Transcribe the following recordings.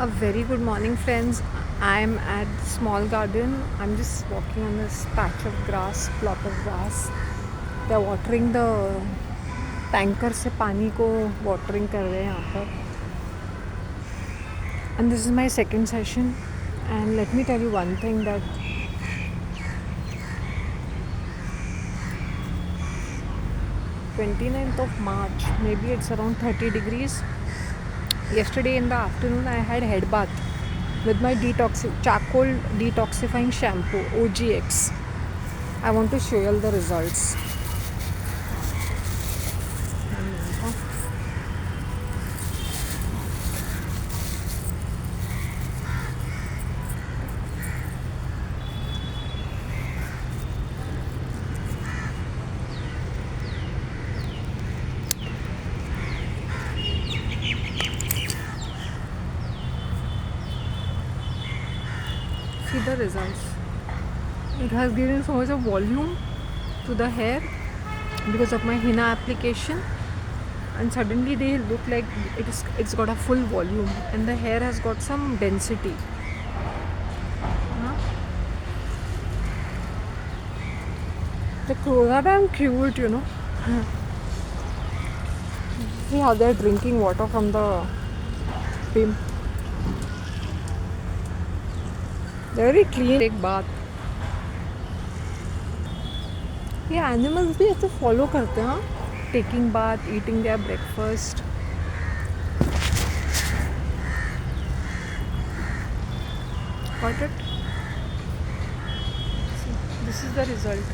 A very good morning, friends. I'm at small garden. I'm just walking on this patch of grass, plot of grass. They're watering the tanker से पानी को watering कर रहे हैं यहाँ पर. And this is my second session. And let me tell you one thing that 29th of March, maybe it's around 30 degrees. Yesterday in the afternoon, I had head bath with my charcoal detoxifying shampoo OGX. I want to show you all the results. See the results. It has given so much of volume to the hair because of my henna application, and suddenly they look like it's got a full volume and the hair has got some density. The crows are damn cute, you know. See how they're drinking water from the stream. They're very clean. Take bath. ये animals भी ऐसे follow करते हैं. Taking bath, eating their breakfast. Got it? See, this is the result.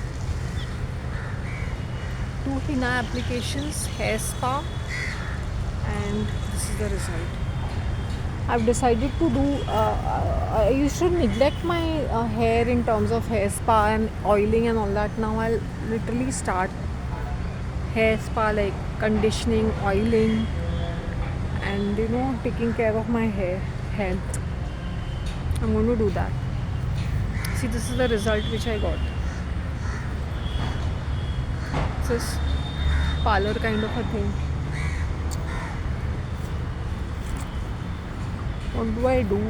2 henna applications, hair spa, and this is the result. I've decided to do. I used to neglect my hair in terms of hair spa and oiling and all that. Now I'll literally start hair spa, like conditioning, oiling, and taking care of my hair health. I'm going to do that. See, this is the result which I got. It's this parlor kind of a thing. What do I do?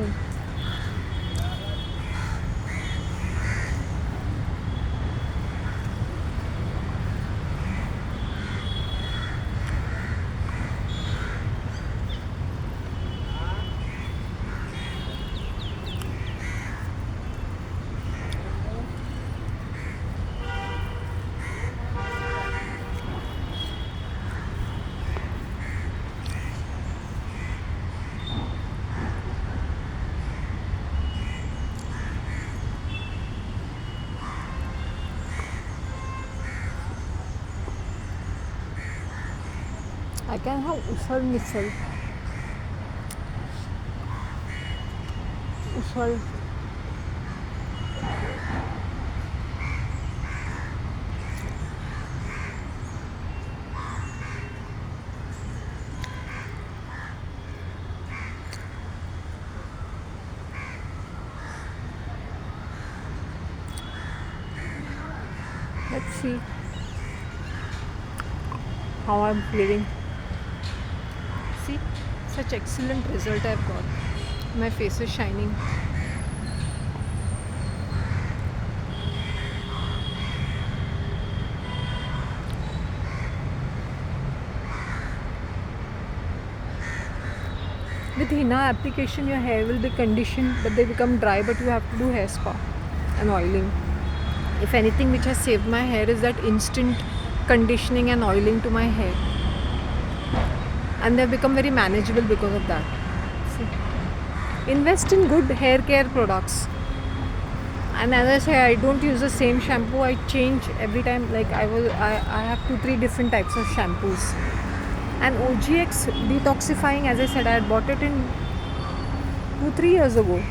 I can have usal misal. Usal. Let's see how I'm feeling. See, such excellent result I've got. My face is shining. With henna application, your hair will be conditioned, but they become dry, but you have to do hair spa and oiling. If anything which has saved my hair is that instant conditioning and oiling to my hair. And they've become very manageable because of that. See. Invest in good hair care products. And as I say, I don't use the same shampoo. I change every time. Like I have 2-3 different types of shampoos. And OGX detoxifying, as I said, I had bought it in 2-3 years ago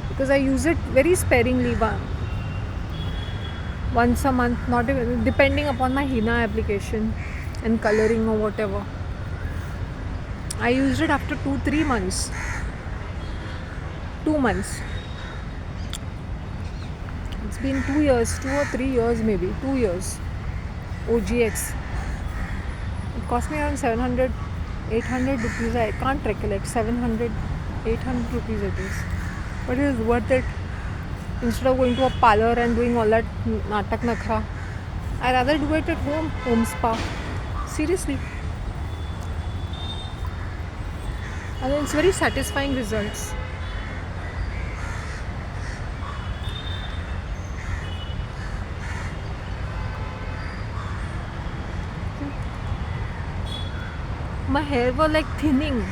because I use it very sparingly, once a month, not even, depending upon my henna application and coloring or whatever. I used it after 2-3 months. 2 months. It's been 2 years, 2 or 3 years maybe, 2 years. OGX. It cost me around 700, 800 rupees. I can't recollect. 700 800 rupees it is, but it is worth it. Instead of going to a parlor and doing all that natak nakhra, I rather do it at home spa. Seriously. And it's very satisfying results. My hair was like thinning,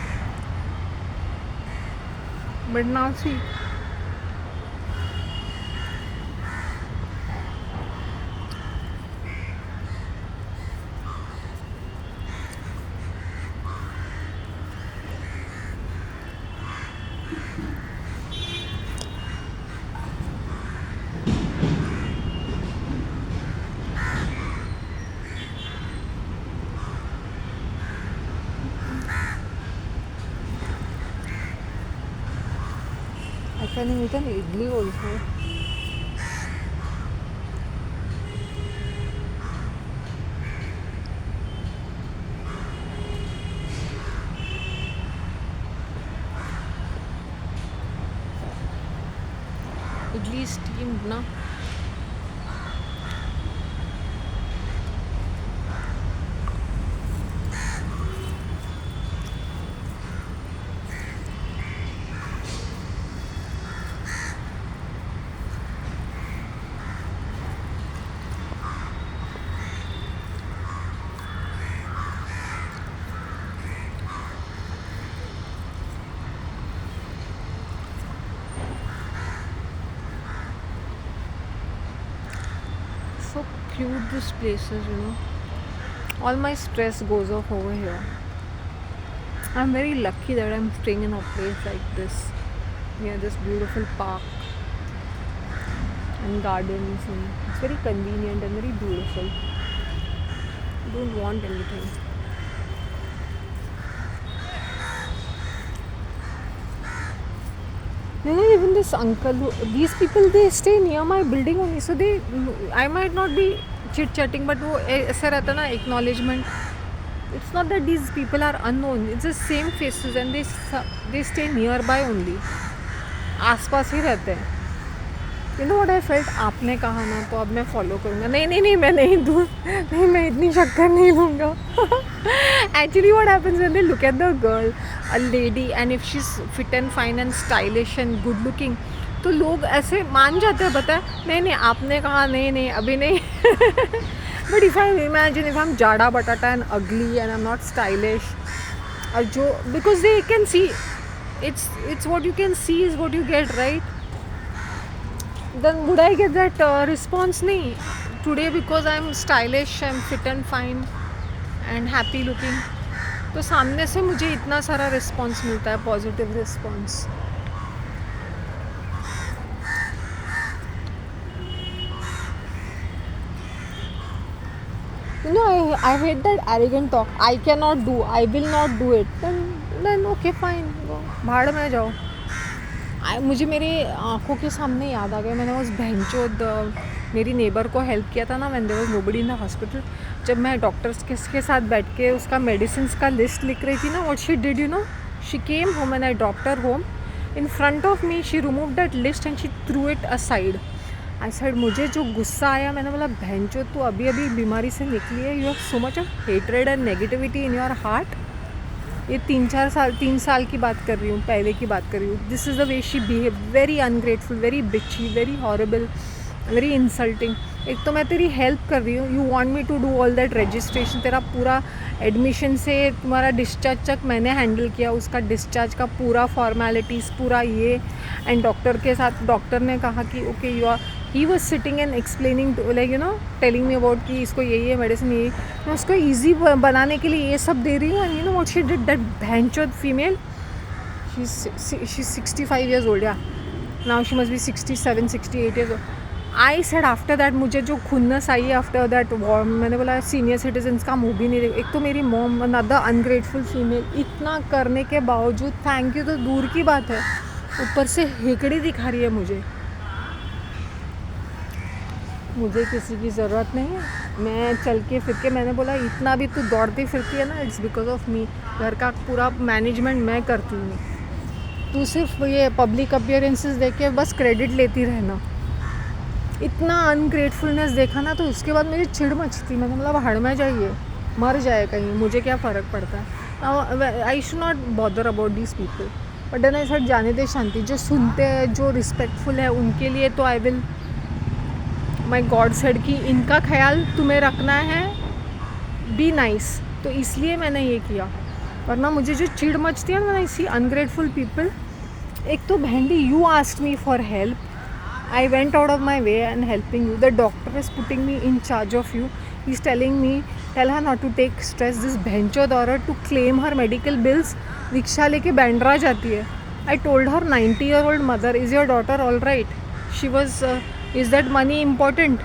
but now see. I can eat an idli also. Idli is steamed, na? So cute this place is, All my stress goes off over here. I'm very lucky that I'm staying in a place like this, near this beautiful park and gardens, and it's very convenient and very beautiful. I don't want anything. Even this uncle, these people, they stay near my building only, so I might not be chit chatting, but वो ऐसा रहता ना acknowledgement. It's not that these people are unknown. It's the same faces and they stay nearby only. आसपास ही रहते हैं. You know what I felt? आपने कहा ना, तो अब मैं फॉलो करूँगा. नहीं मैं नहीं दूँ. नहीं, मैं इतनी शक्कर नहीं लूँगा. Actually what happens when they look at the girl, a lady, and if she's fit and fine and stylish and good looking, तो लोग ऐसे मान जाते हैं. पता है, नहीं आपने कहा, नहीं अभी नहीं. But if I imagine if I'm jada batata and ugly and I'm not stylish, because they can see, it's what you can see is what you get, right? Then would I get that response? Nahi. Today because I'm stylish, I'm fit and fine and happy looking, तो सामने से मुझे इतना सारा response मिलता है, positive response. I hate that arrogant talk. I cannot do, I will not do it. Then okay fine, भाड़ में जाओ. मुझे मेरे आँखों के सामने याद आ गया, मैंने उस बहनचोद मेरी नेबर को हेल्प किया था ना, when there was nobody in the hospital. जब मैं डॉक्टर्स के साथ बैठ के उसका मेडिसिन का लिस्ट लिख रही थी ना, what she did, she came home and I dropped her home. In front of me, she removed that list and she threw it aside. I said, मुझे जो गुस्सा आया, मैंने बोला बहनचोद तू अभी बीमारी से निकली है. You have so much of hatred and negativity in your heart. ये 3 साल की बात कर रही हूँ, पहले की बात कर रही हूँ. This is the way she behave, very ungrateful, very bitchy, very horrible, very insulting. एक तो मैं तेरी हेल्प कर रही हूँ, you want me to do all that registration, तेरा पूरा एडमिशन से तुम्हारा डिस्चार्ज तक मैंने हैंडल किया, उसका डिस्चार्ज का पूरा फॉर्मेलिटीज़ पूरा ये. एंड डॉक्टर के साथ डॉक्टर ने कहा कि okay you are, he was sitting and explaining like telling me about कि इसको ये मेडिसिन ये, मैं उसको ईजी बनाने के लिए ये सब दे रही हूँ. And what she did, that बहनचोद फीमेल, शी 65 years old, या now she must be 67 68 years old. I said after that, मुझे जो खुन्नस आई आफ्टर दैट वॉर, मैंने बोला सीनियर सिटीजन्स का मुँह भी नहीं देख. एक तो मेरी मॉम, अनदर अनग्रेटफुल फीमेल, इतना करने के बावजूद थैंक यू तो दूर की बात है, ऊपर से हेकड़ी दिखा रही है मुझे. मुझे किसी की ज़रूरत नहीं है, मैं चल के फिर के, मैंने बोला इतना भी तू दौड़ती फिरती है ना, इट्स बिकॉज ऑफ मी. घर का पूरा मैनेजमेंट मैं करती हूँ. तू सिर्फ ये पब्लिक अपीयरेंसेस देख के बस क्रेडिट लेती रहना। इतना अनग्रेटफुलनेस देखा ना तो उसके बाद मेरी चिढ़ मचती, मैंने मतलब हड़ में जाइए, मर जाए कहीं, मुझे क्या फ़र्क पड़ता है। I should not bother about these people. But then I said जाने दे शांति, जो सुनते हैं, जो रिस्पेक्टफुल है उनके लिए तो I will, my God said कि इनका ख्याल तुम्हें रखना है, बी नाइस। तो इसलिए मैंने ये किया। वरना मुझे जो चिढ़ मचती है ना आई सी अनग्रेटफुल पीपल। एक तो बहनडी, you asked me for help, I went out of my way and helping you. The doctor is putting me in charge of you. He's telling me, tell her not to take stress. This बहनचोद औरत to claim her medical bills rickshaw लेके बैंड्रा जाती है. I told her 90-year-old mother, is your daughter all right? She was, is that money important?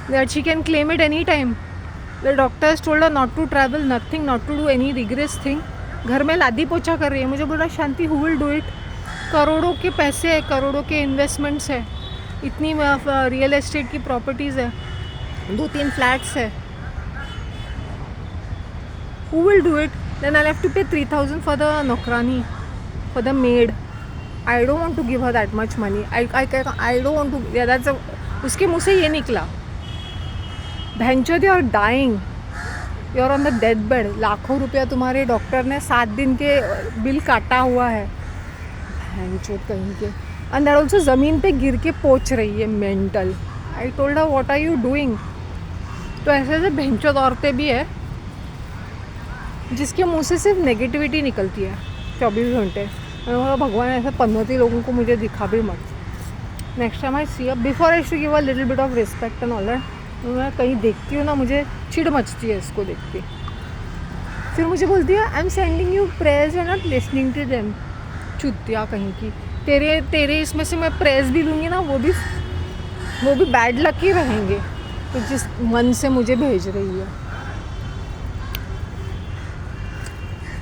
That she can claim it any time. The doctor has told her not to travel, nothing, not to do any rigorous thing. घर में लादी पोछा कर रही है. मुझे बोल रहा शांति, who will do it? करोड़ों के पैसे है, करोड़ों के इन्वेस्टमेंट्स है, इतनी रियल एस्टेट की प्रॉपर्टीज़ है, 2-3 फ्लैट्स है. Who will do it? Then I'll have to pay 3,000 for the नौकरानी, for the maid. I don't want to give her that much money. I don't want to. Yeah, that's a, उसके मुँह से ये निकला, बहनचोद you are dying, you are on the death bed, लाखों रुपया तुम्हारे डॉक्टर ने 7 दिन के बिल काटा हुआ है, बहनचोद कहीं के. एंड दैट ऑल्सो ज़मीन पे गिर के पोछ रही है, mental. I told her what are you doing. तो ऐसे ऐसे बहनचोद औरतें भी है जिसके मुंह से सिर्फ नेगेटिविटी निकलती है 24 घंटे. भगवान ऐसे 15 लोगों को मुझे दिखा भी मत. Next time I see up, before I should give a little bit of respect and all that. मैं कहीं देखती हूँ ना, मुझे चिढ़ मचती है इसको देख के. फिर मुझे बोलती है, I am sending you prayers, you are not listening to them. चुतिया कहीं की. तेरे इसमें से मैं प्रेस भी लूँगी ना, वो भी बैड लक ही रहेंगे. तो जिस मन से मुझे भेज रही है,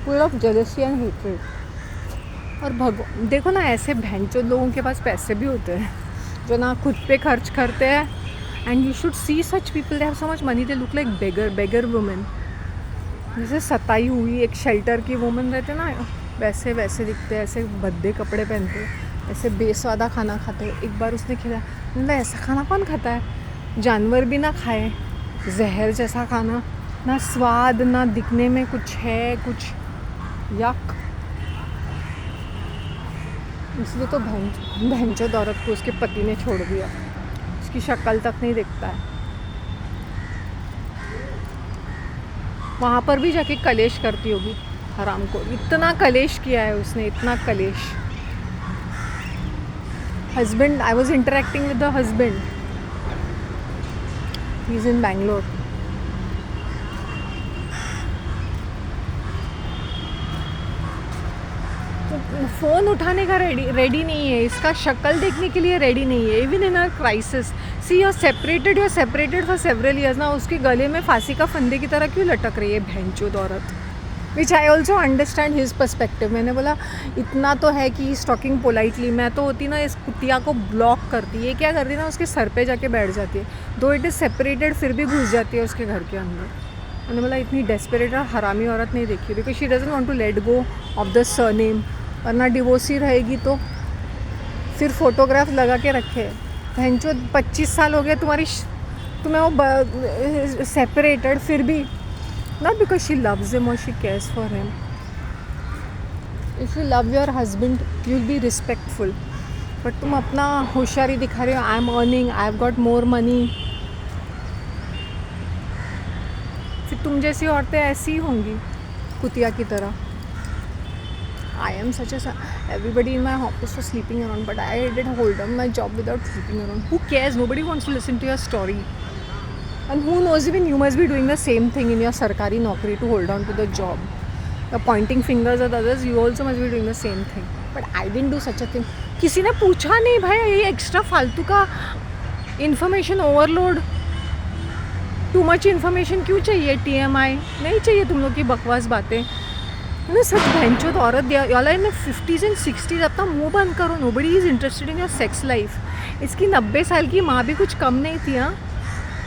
full of jealousy and hatred. और देखो ना, ऐसे भैंचोद लोगों के पास पैसे भी होते हैं जो ना खुद पे खर्च करते हैं. And you should see such people, they have so much money, they look like beggar women. जैसे सताई हुई एक शेल्टर की वुमेन रहते ना, वैसे दिखते हैं. ऐसे भद्दे कपड़े पहनते, ऐसे बेस्वादा खाना खाते. एक बार उसने खिलाया, मतलब ऐसा खाना कौन खाता है, जानवर भी ना खाए, जहर जैसा खाना, ना स्वाद ना दिखने में कुछ है, कुछ यक. इसलिए तो बहनचोद औरत को उसके पति ने छोड़ दिया. उसकी शक्ल तक नहीं दिखता है. वहाँ पर भी जाके कलेश करती होगी, हराम को. इतना कलेश किया है उसने, इतना कलेश. Husband, I was interacting with the husband, he is in Bangalore. Phone उठाने का रेडी नहीं है, इसका शक्ल देखने के लिए रेडी नहीं है. Even in a crisis, see you are separated for several years ना. उसके गले में फांसी का फंदे की तरह क्यों लटक रही है भैंचोद औरत. Which I also understand his perspective. मैंने बोला इतना तो है कि इज टॉकिंग पोलाइटली. मैं तो होती ना, इस कुतिया को ब्लॉक करती है. क्या करती ना, उसके सर पे जाके बैठ जाती है. दो इट इज़ सेपरेटेड फिर भी घुस जाती है उसके घर के अंदर. मैंने बोला इतनी डेस्परेट और हरामी औरत नहीं देखी, because she doesn't want to let go of the surname. वरना डिवोर्स ही रहेगी तो फिर फोटोग्राफ लगा के रखे. बहनचोद 25 साल हो गए तुम्हें वो सेपरेटेड, फिर भी not because she loves him और she cares for him. If you love your husband you will be respectful. But तुम अपना होशियारी दिखा रहे हो, I am earning, I have got more money. फिर तुम जैसी औरतें ऐसी ही होंगी, कुतिया की तरह. I am such a, everybody in my office was sleeping around, but I did hold on my job without sleeping around. Who cares? Nobody wants to listen to your story. And who knows, even you must be doing the same thing in your sarkari naukri to hold on to the job. You're pointing fingers at others, you also must be doing the same thing. But I didn't do such a thing. किसी ने पूछा नहीं भाई, ये extra फालतू का information overload, too much information क्यों चाहिए. TMI नहीं चाहिए तुम लोग की बकवास बातें. ना सच बहनचोद औरत, y'all are in the 50s and 60s. अपना मुंह बंद करो. nobody is interested in your sex life. इसकी 90 साल की माँ भी कुछ कम नहीं थी. हाँ,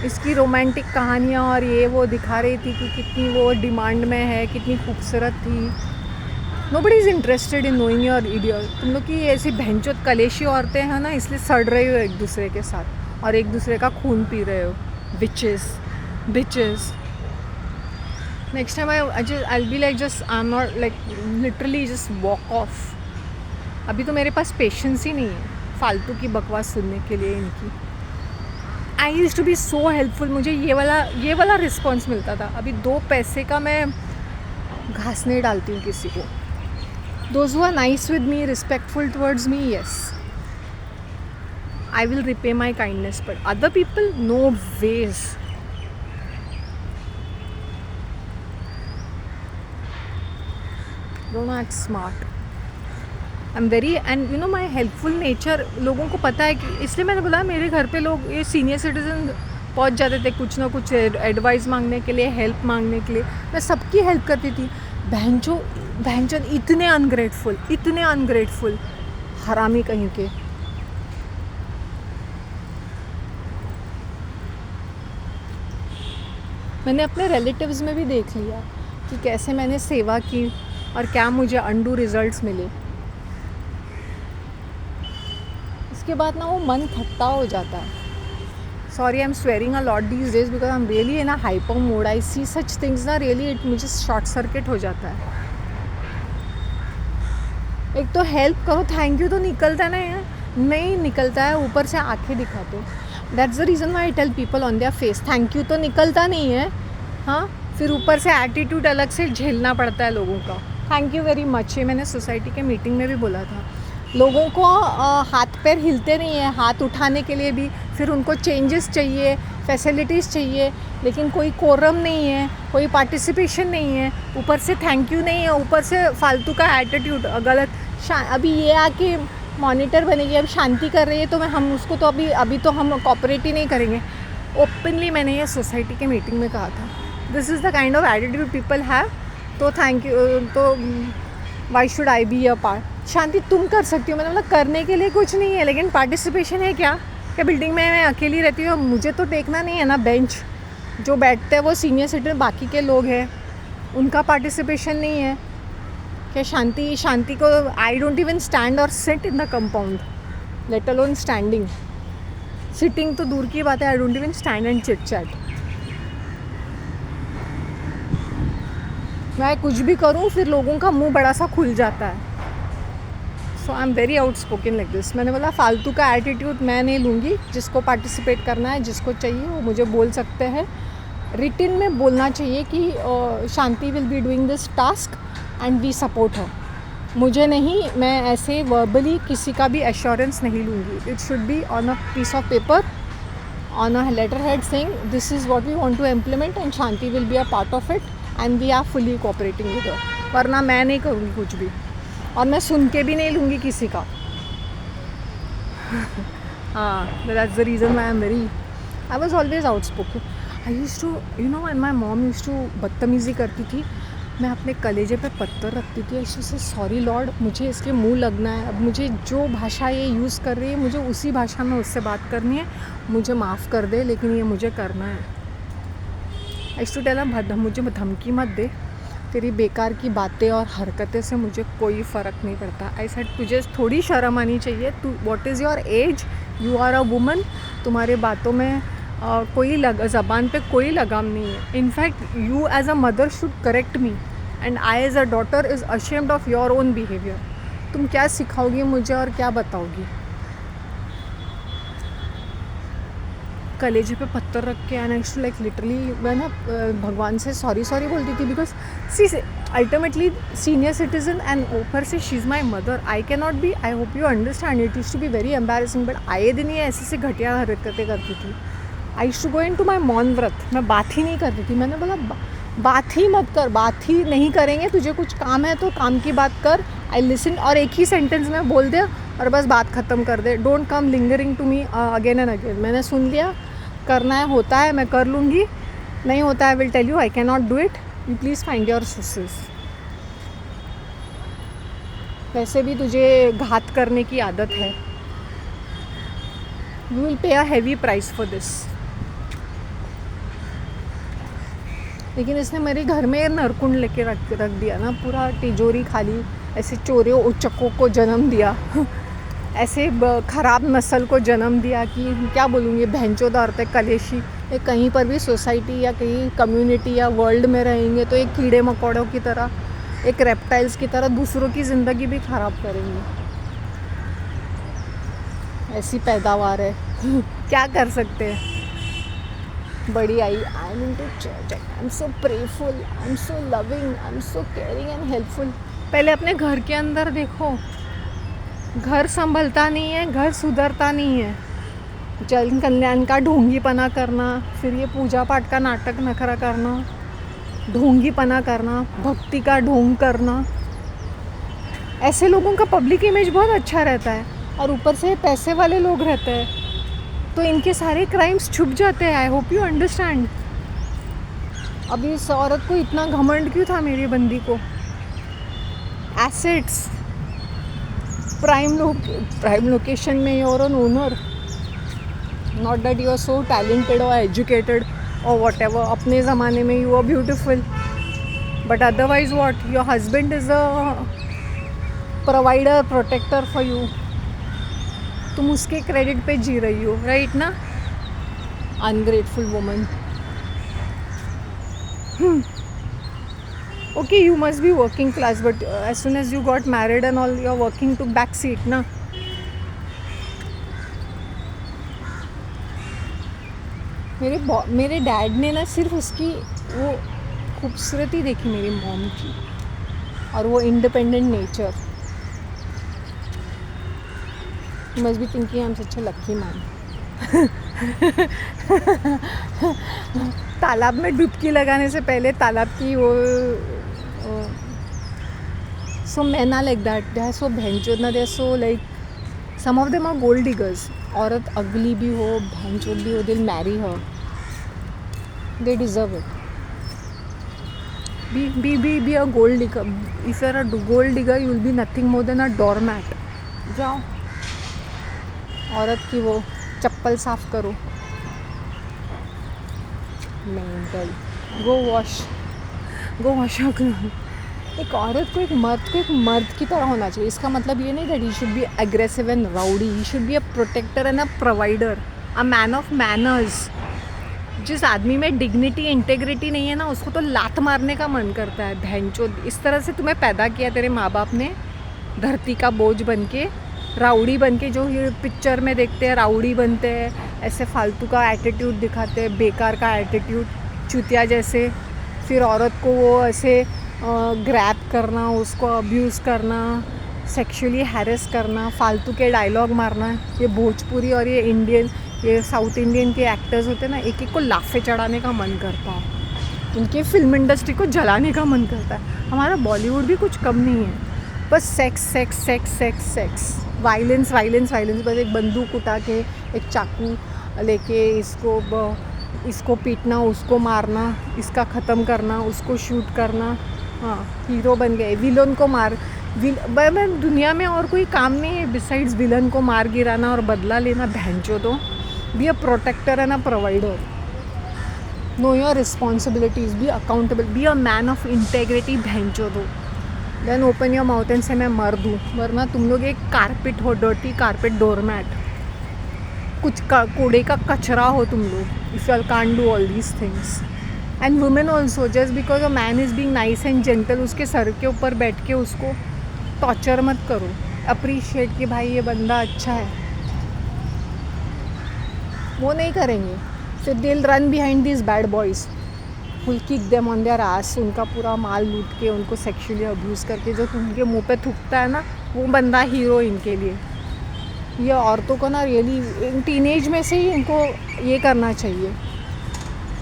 इसकी रोमांटिक कहानियाँ और ये वो दिखा रही थी कि कितनी वो डिमांड में है, कितनी खूबसूरत थी. Nobody is interested in knowing your ideal. तुम लोग की ऐसी भैंचोद कलेशी औरतें हैं ना, इसलिए सड़ रही हो एक दूसरे के साथ और एक दूसरे का खून पी रहे हो. Bitches. Next time I'll be like, just I'm not like, literally just walk off. अभी तो मेरे पास पेशेंस ही नहीं है फालतू की बकवास सुनने के लिए इनकी. I used to be so helpful. मुझे ये वाला रिस्पॉन्स मिलता था. अभी 2 पैसे का मैं घास नहीं डालती हूँ किसी को. Those who are nice with me, respectful towards me, yes, I will repay my kindness. But other people, no ways. Don't act smart. I'm very, and you know my helpful nature लोगों को पता है कि, इसलिए मैंने बोला मेरे घर पे लोग ये सीनियर सिटीजन पहुंच जाते थे कुछ ना कुछ एडवाइस मांगने के लिए, हेल्प मांगने के लिए. मैं सबकी हेल्प करती थी. बहनचोद इतने अनग्रेटफुल हरामी कहीं के. मैंने अपने रिलेटिव्स में भी देख लिया कि कैसे मैंने सेवा की और क्या मुझे अनडू रिजल्ट्स मिले. इसके बाद ना वो मन खट्टा हो जाता है. Sorry, I am swearing a lot these days because I am really in a hyper mode. I see such things ना, रियली इट मुझे शॉर्ट सर्किट हो जाता है. एक तो हेल्प करो, थैंक यू तो निकलता नहीं निकलता है. ऊपर से आंखें दिखाते. That's the reason why I tell people on their face, thank you तो निकलता नहीं है. हाँ, फिर ऊपर से एटीट्यूड अलग से झेलना पड़ता है लोगों का. Thank you very much. ये मैंने सोसाइटी के मीटिंग में भी बोला था. लोगों को हाथ पैर हिलते नहीं है हाथ उठाने के लिए भी. फिर उनको चेंजेस चाहिए, फैसिलिटीज़ चाहिए, लेकिन कोई कोरम नहीं है, कोई पार्टिसिपेशन नहीं है. ऊपर से थैंक यू नहीं है, ऊपर से फालतू का एटीट्यूड गलत. अभी ये आके मॉनिटर बनेगी, अब शांति कर रही है तो हम उसको तो अभी तो हम कॉपरेट ही नहीं करेंगे. ओपनली मैंने ये सोसाइटी के मीटिंग में कहा था. This is the kind of attitude people have. तो थैंक यू, तो why should I be a part. Shanti तुम कर सकती हो. मैंने बोला करने के लिए कुछ नहीं है, लेकिन पार्टिसिपेशन है क्या बिल्डिंग में मैं अकेली रहती हूँ, मुझे तो टेकना नहीं है ना बेंच. जो बैठते हैं वो सीनियर सिटीजन बाकी के लोग हैं, उनका पार्टिसिपेशन नहीं है क्या. शांति को आई डोंट इवन स्टैंड और sit in the compound, let alone standing. Sitting तो दूर की बात है. I don't even stand and chit chat. मैं कुछ भी करूँ फिर लोगों का मुंह बड़ा सा खुल जाता है. So I am very outspoken like this. मैंने बोला फालतू का एटीट्यूड मैं नहीं लूँगी. जिसको पार्टिसिपेट करना है, जिसको चाहिए वो मुझे बोल सकते हैं. रिटिन में बोलना चाहिए कि Shanti will be doing this task and we support her. मुझे नहीं, मैं ऐसे वर्बली किसी का भी एश्योरेंस नहीं लूँगी. It should be on a piece of paper, on a letter head saying this is what we want to implement and Shanti will be a part of it and we are fully cooperating with her. वरना मैं नहीं करूँगी कुछ भी, और मैं सुन के भी नहीं लूँगी किसी का. हाँ, that's the reason I was always outspoken. I used to, you know, when my mom used to बदतमीज़ी करती थी, मैं अपने कलेजे पे पत्थर रखती थी. ऐसे से सॉरी लॉर्ड, मुझे इसके मुंह लगना है. अब मुझे जो भाषा ये यूज़ कर रही है, मुझे उसी भाषा में उससे बात करनी है. मुझे माफ़ कर दे, लेकिन ये मुझे करना है. I used to tell her, मुझे धमकी मत दे. तेरी बेकार की बातें और हरकतें से मुझे कोई फ़र्क नहीं पड़ता. आई सेड तुझे थोड़ी शर्म आनी चाहिए. तू, what is your age, you are a woman. तुम्हारे बातों में कोई ज़बान पे कोई लगाम नहीं है. In fact you as a mother should correct me and I as a daughter is ashamed of your own behaviour. तुम क्या सिखाओगी मुझे और क्या बताओगी. कलेजे पे पत्थर रख के. एंड एक्चुअली लाइक लिटरली मैं ना भगवान से सॉरी बोलती थी. Because see ultimately senior citizen and ऊपर से she is my mother. I can not be, I hope you understand. It used to be very embarrassing. But आए दिन ये ऐसे घटिया हरकतें करती थी. I used to go into my मौन व्रत. मैं बात ही नहीं करती थी. मैंने बोला बात ही मत कर, बात ही नहीं करेंगे. तुझे कुछ काम है तो काम की बात कर. आई लिसन, और एक ही सेंटेंस में बोल दे और बस बात ख़त्म कर दे. Don't come lingering to me again and again. मैंने सुन लिया, करना है होता है मैं कर लूँगी, नहीं होता है will tell you I can not do it. You please find your sources. वैसे भी तुझे घात करने की आदत है. You will pay a heavy price for this. लेकिन इसने मेरे घर में नरकुंड लेके रख दिया ना. पूरा तिजोरी खाली, ऐसे चोरों उचकों को जन्म दिया ऐसे ख़राब नस्ल को जन्म दिया कि क्या बोलूँगी, भैंचोद औरतें कलेशी। ये कहीं पर भी सोसाइटी या कहीं कम्युनिटी या वर्ल्ड में रहेंगे तो एक कीड़े मकोड़ों की तरह, एक रेप्टाइल्स की तरह दूसरों की ज़िंदगी भी ख़राब करेंगे। ऐसी पैदावार है क्या कर सकते हैं। बड़ी I am into church, I am so prayerful, I am so loving, I am so caring and helpful. पहले अपने घर के अंदर देखो, घर संभलता नहीं है, घर सुधरता नहीं है। जन कल्याण का ढोंगीपना करना, फिर ये पूजा पाठ का नाटक नखरा करना, ढोंगीपना करना, भक्ति का ढोंग करना। ऐसे लोगों का पब्लिक इमेज बहुत अच्छा रहता है और ऊपर से पैसे वाले लोग रहते हैं तो इनके सारे क्राइम्स छुप जाते हैं। आई होप यू अंडरस्टैंड। अभी इस औरत को इतना घमंड क्यों था मेरी बंदी को? एसेट्स, प्राइम लोकेशन में you're an owner, not that you are so talented और एजुकेटेड और वॉट एवर। अपने ज़माने में you are beautiful but otherwise what, your husband is a provider, protector for you. तुम उसके क्रेडिट पे जी रही हो, राइट ना? Ungrateful woman. Okay, you must be working class, but as soon as you got married and all, you're working to back seat ना। मेरे dad ने ना सिर्फ उसकी वो खूबसूरती देखी मेरी मॉम की और वो independent nature. You must be thinking I'm such a lucky man। तालाब में डुबकी लगाने से पहले तालाब की वो सो men are like that, they are so भैंचोद ना, they are so like, some of them are gold diggers। औरत अगली भी हो, भैंचोद भी हो, they'll marry her, they deserve it। be a gold digger। if you're a gold digger you will be nothing more than a doormat। जाओ औरत की वो चप्पल साफ करो। Mental, go wash your cloth. एक औरत को, एक मर्द की तरह होना चाहिए। इसका मतलब ये नहीं that he should be aggressive and rowdy, he should be a protector and a provider, a man of manners. जिस आदमी में डिग्निटी, इंटेग्रिटी नहीं है ना, उसको तो लात मारने का मन करता है। भैंचोद, इस तरह से तुम्हें पैदा किया तेरे माँ बाप ने, धरती का बोझ बन के, राउडी बन के। जो ये पिक्चर में देखते हैं राउडी बनते हैं, ऐसे फालतू का एटीट्यूड दिखाते हैं, बेकार का एटीट्यूड, चूतिया जैसे। फिर औरत को वो ऐसे ग्रैब करना, उसको अब्यूज़ करना, सेक्सुअली हैरेस करना, फालतू के डायलॉग मारना। ये भोजपुरी और ये इंडियन, ये साउथ इंडियन के एक्टर्स होते हैं ना, एक एक को लाफे चढ़ाने का मन करता है, उनके फिल्म इंडस्ट्री को जलाने का मन करता है। हमारा बॉलीवुड भी कुछ कम नहीं है, बस sex sex sex sex sex, violence violence violence. बस एक बंदूक उठा के, एक चाकू लेके इसको पीटना, उसको मारना, इसका ख़त्म करना, उसको शूट करना। हाँ, हीरो बन गए, विलन को मार। दुनिया में और कोई काम नहीं है बिसाइड्स विलन को मार गिराना और बदला लेना। भैंचो दो, be a protector and a provider, know your responsibilities, be accountable, be a man of integrity. भैंचो दो, then open your mouth and say मैं मर्द हूँ। वरना तुम लोग एक कारपेट हो, डर्टी कारपेट, डोरमैट, कुछ कूड़े का कचरा हो तुम लोग। If you can't do all these things. And women also, just because a man is being nice and gentle, उसके सर के ऊपर बैठ के उसको टॉर्चर मत करो। अप्रिशिएट कि भाई ये बंदा अच्छा है, वो नहीं करेंगे। फिर they will run behind this bad boys, will kick them on their ass. उनका पूरा माल लूट के, उनको सेक्सुअली अब्यूज़ करके, जो उनके मुंह पे थूकता है ना, वो बंदा हीरो इनके लिए। ये औरतों को ना रियली टीनेज में से ही इनको ये करना चाहिए,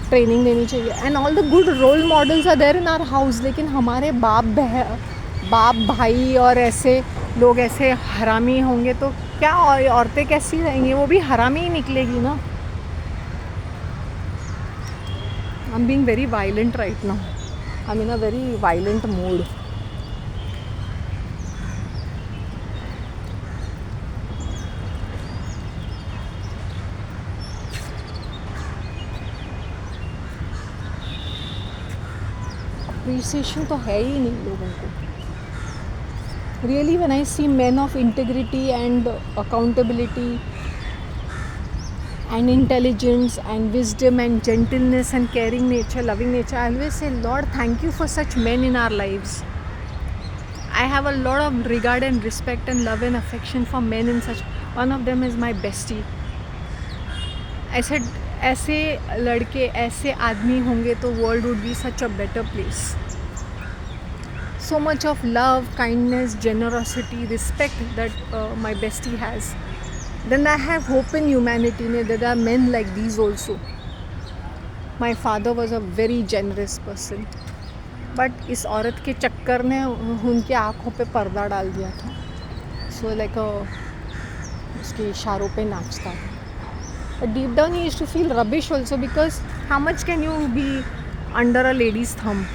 ट्रेनिंग देनी चाहिए। And all the good role models are there in our house. लेकिन हमारे बाप भाई और ऐसे लोग ऐसे हरामी होंगे तो क्या औरतें कैसी रहेंगी? वो भी हरामी ही निकलेगी ना। I am being very violent right now, I am in a very violent mood. Appreciation तो है ही नहीं लोगों को। Really, when I see men of integrity and accountability and intelligence and wisdom and gentleness and caring nature, loving nature, I always say, Lord, thank you for such men in our lives. I have a lot of regard and respect and love and affection for men in such. One of them is my bestie. I said, ऐसे लड़के ऐसे आदमी होंगे तो world would be such a better place. So much of love, kindness, generosity, respect that my bestie has. Then I have hope in humanity. There are men like these also. My father was a very generous person. But इस औरत के चक्कर ने उनकी आँखों पे पर्दा डाल दिया था. So like उसके इशारों पे नाचता था. But deep down he used to feel rubbish also, because how much can you be under a lady's thumb?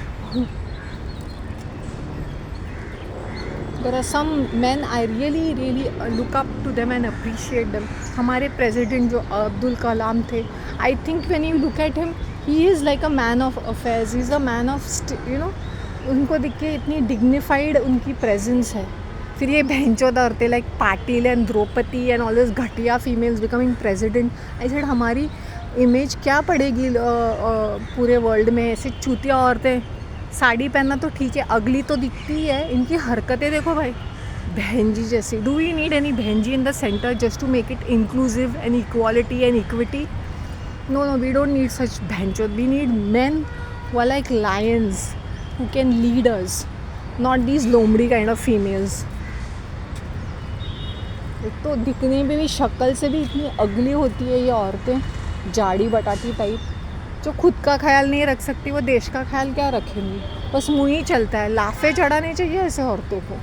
There are some men I really look up to them and appreciate them. हमारे president जो अब्दुल कलाम थे, I think when you look at him, he is like a man of affairs. He is a man of उनको दिख के इतनी dignified उनकी presence है. फिर ये बहनचोद औरतें like Patil and Draupadi and all this घटिया females becoming president. I said हमारी इमेज क्या पड़ेगी पूरे वर्ल्ड में. ऐसे चूतिया औरतें, साड़ी पहनना तो ठीक है, अगली तो दिखती है, इनकी हरकतें देखो भाई, बहन जी जैसी. डू वी नीड एनी बहन जी in the centre just to make it inclusive and equality and equity? No, we don't need such बहनचोद. We need men who are like lions, who can lead us, not these लोमड़ी kind of females. एक तो दिखने में भी, शक्ल से भी इतनी अगली होती है ये औरतें, जाड़ी बटाटी टाइप, जो खुद का ख्याल नहीं रख सकती, वो देश का ख्याल क्या रखेंगी. बस मुँह ही चलता है. लाफे चढ़ाने चाहिए ऐसे औरतों को.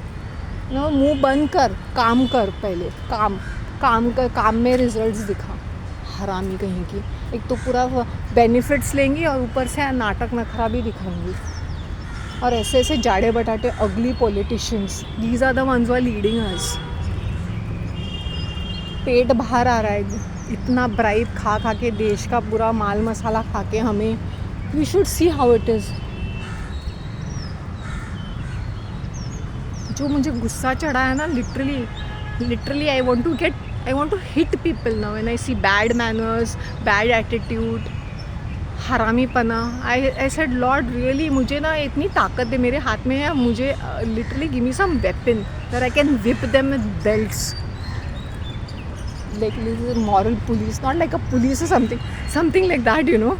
मुँह बंद कर, काम कर, पहले काम कर, काम में रिजल्ट्स दिखा. हरामी कहीं की. एक तो पूरा बेनिफिट्स लेंगी और ऊपर से नाटक नखरा भी दिखाएंगी. और ऐसे ऐसे जाड़े बटाटे अगली politicians, these are the ones who are leading us. पेट बाहर आ रहा है इतना ब्राइब खा के, देश का पूरा माल मसाला खा के. हमें we should see how it is. जो मुझे गुस्सा चढ़ा है ना, literally I want to hit people now when I see bad manners, bad attitude, हरामीपना. आई सेड लॉर्ड रियली, मुझे ना इतनी ताकत दे मेरे हाथ में है, मुझे literally give me some weapon that I can whip them with belts. Like this is a moral police, not like a police or something like that, you know.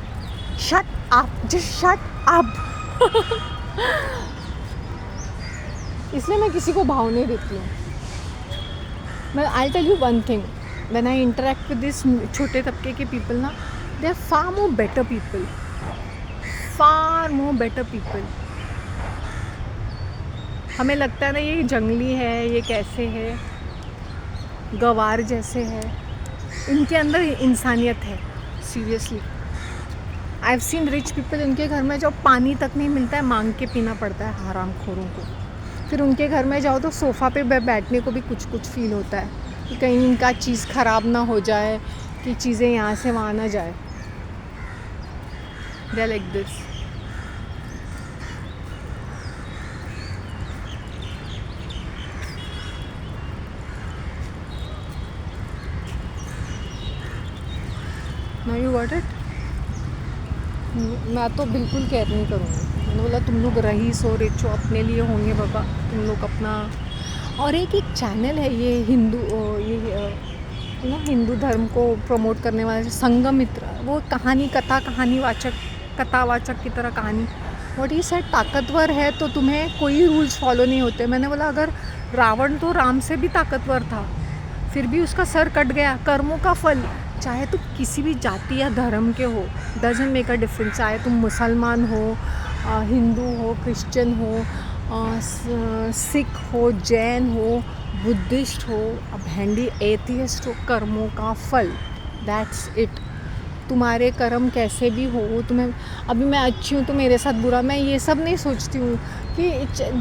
Shut up, just shut up. इसलिए मैं किसी को भाव नहीं देती हूँ. मैं I'll tell you one thing, when I interact with this छोटे तबके के people ना, they are far more better people. हमें लगता है ना ये जंगली है, ये कैसे है, गवार जैसे है. इनके अंदर इंसानियत है. Seriously, I have seen rich people, इनके घर में जो पानी तक नहीं मिलता है, मांग के पीना पड़ता है हरामखोरों को. फिर उनके घर में जाओ तो सोफ़ा पे बैठने को भी कुछ फील होता है कि कहीं इनका चीज़ ख़राब ना हो जाए, कि चीज़ें यहाँ से वहाँ ना जाए. They are like this. Now you got it? मैं तो बिल्कुल केयर नहीं करूँगी. मैंने बोला तुम लोग रईस हो, रिच हो, अपने लिए होंगे बाबा, तुम लोग अपना. और एक चैनल है ये हिंदू धर्म को प्रमोट करने वाला, संगमित्र, वो कथावाचक की तरह कहानी. व्हाट ही सेड, ताकतवर है तो तुम्हें कोई रूल्स फॉलो नहीं होते. मैंने बोला अगर रावण तो राम से भी ताकतवर था, फिर भी उसका सर कट गया. कर्मों का फल, चाहे तुम किसी भी जाति या धर्म के हो, डजंट मेक अ डिफरेंस. चाहे तुम मुसलमान हो, हिंदू हो, क्रिश्चियन हो, सिख हो, जैन हो, बुद्धिस्ट हो, भेंडी एथियस्ट हो, कर्मों का फल, दैट्स इट. तुम्हारे कर्म कैसे भी हो, तुम्हें अभी मैं अच्छी हूँ तो मेरे साथ बुरा, मैं ये सब नहीं सोचती हूँ कि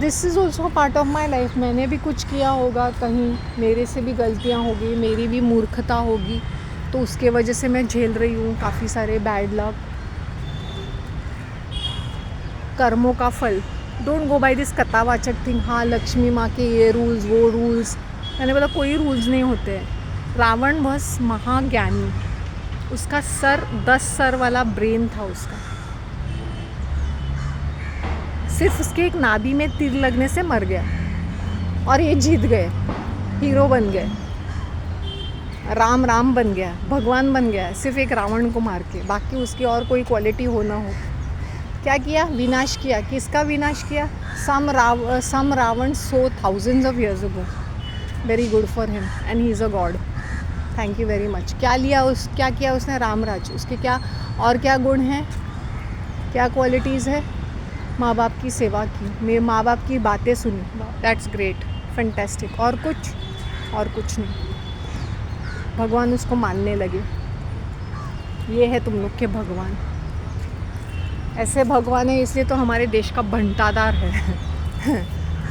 this is also part of my life. मैंने भी कुछ किया होगा, कहीं मेरे से भी गलतियाँ होगी, मेरी भी मूर्खता होगी, तो उसके वजह से मैं झेल रही हूँ काफ़ी सारे बैड लक. कर्मों का फल, डोंट गो बाय दिस कथावाचक थिंग, हाँ लक्ष्मी माँ के ये रूल्स वो रूल्स। मैंने बोला कोई रूल्स नहीं होते हैं। रावण बस महाज्ञानी, उसका सर 10 सर वाला ब्रेन था उसका, सिर्फ उसके एक नाभि में तीर लगने से मर गया और ये जीत गए, हीरो बन गए, राम राम बन गया, भगवान बन गया सिर्फ एक रावण को मार के। बाकी उसकी और कोई क्वालिटी हो ना हो, क्या किया, विनाश किया। किसका विनाश किया? Some Ravan so thousands of years ago. Very good for him and he is a god. Thank you very much. क्या किया उसने? रामराज। उसके क्या और क्या गुण हैं, क्या क्वालिटीज़ है? माँ बाप की सेवा की, मेरे माँ बाप की बातें सुनी, दैट्स ग्रेट, फैंटेस्टिक। और कुछ नहीं। भगवान उसको मानने लगे। ये है तुम लोग के भगवान। ऐसे भगवान है इसलिए तो हमारे देश का बंटाधार है।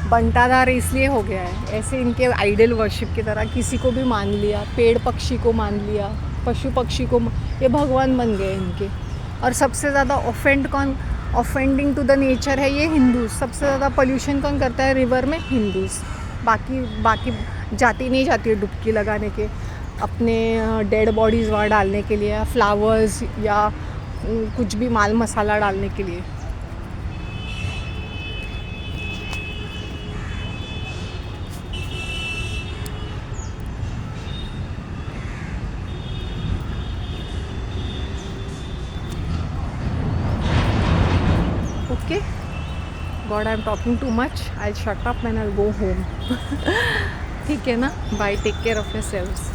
बंटाधार इसलिए हो गया है, ऐसे इनके आइडल वर्शिप की तरह किसी को भी मान लिया, पेड़ पक्षी को मान लिया, पशु पक्षी को, ये भगवान बन गए इनके। और सबसे ज़्यादा ऑफेंडिंग टू द नेचर है ये हिंदूज। सबसे ज़्यादा पोल्यूशन कौन करता है रिवर में? हिंदूज। बाकी जाती नहीं जाती है डुबकी लगाने के, अपने डेड बॉडीज़ वहाँ डालने के लिए, फ्लावर्स या कुछ भी माल मसाला डालने के लिए। Okay god, I am talking too much, I shut up and I go home. ठीक है ना, bye, take care of your selves.